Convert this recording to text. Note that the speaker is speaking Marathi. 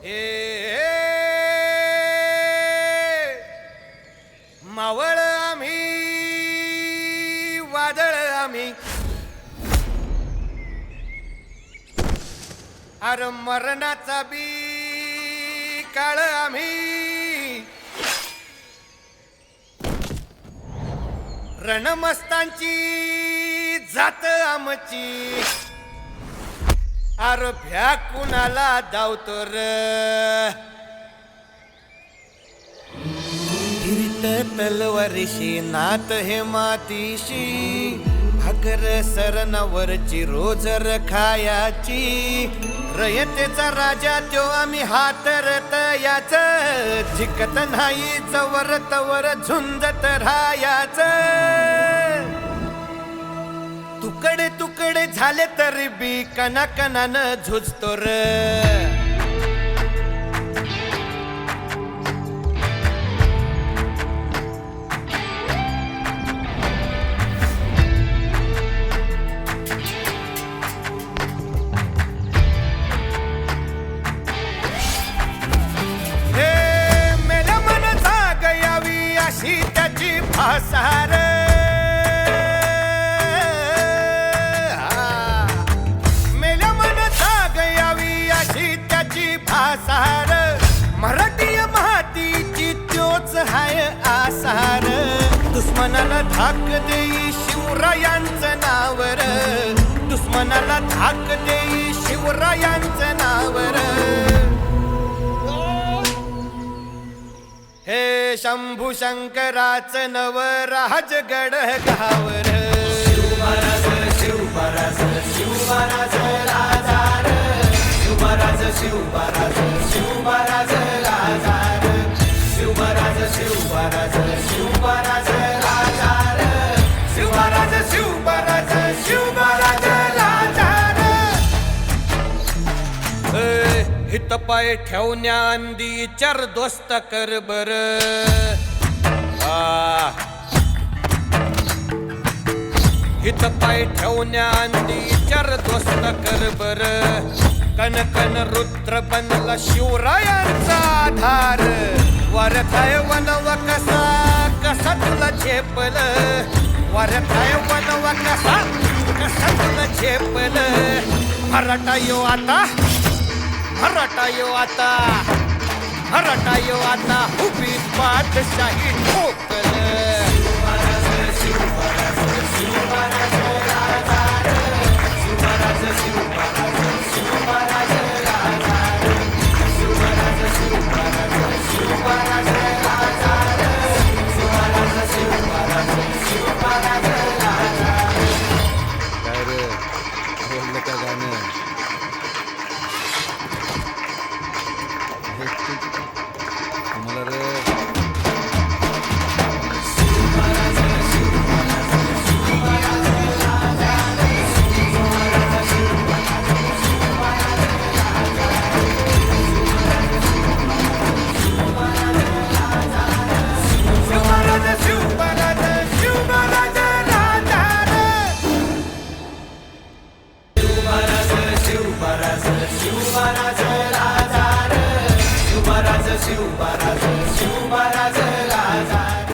हे मावळ आम्ही वादळ आम्ही अरे मरणाचा बी काळ आम्ही रणमस्तांची जात आमची अरे भ्या कुणाला धावतो र हिरीत तलवारीशी नात हे मातीशी भाकर सरणावरची रोजर खायाची रयतेचा राजा त्यो आम्ही हातरत याच जिकत नाही चवर तवर झुंजत राहायाच तुकडे तुकडे झाले तरी बी कणाकणानं झुजतो र मेल्या मन जाग यावी अशी त्याची फासार आसार मराठी मातीची त्योच हाय आसार दुश्मनाला धाक देई शिवरायांचं नावर दुश्मनाला धाक देई शिवरायांचं नावर हे शंभू शंकराचं नव राजगड गावर शिवमहाराज शिवमहाराज शिवमहाराज राजार शिवमहाराज शिवमहाराज शिवमहाराज राजार शिवमहाराज शिवमहाराज शिवमहाराज राजार शिवमहाराज शिवमहाराज शिवमहाराज राजार हित पाय ठेवण्या अंदी चार दोस्त कर बर हित पाय ठेवण्या अंदी चार दोस्त कर बर कन कन रुद्र बनला शिवरायांचा आधार वरथाय वनवा कसा कसा तुला झेपल वरथाय वनवा कसा कसा तुला झेपल मराठा यो आता मराठा यो आता मराठा यो आता उभी पाठशाही ठोकल शिवमहाराज शिवमहाराज शिवमहाराज राजार शिवमहाराज शिव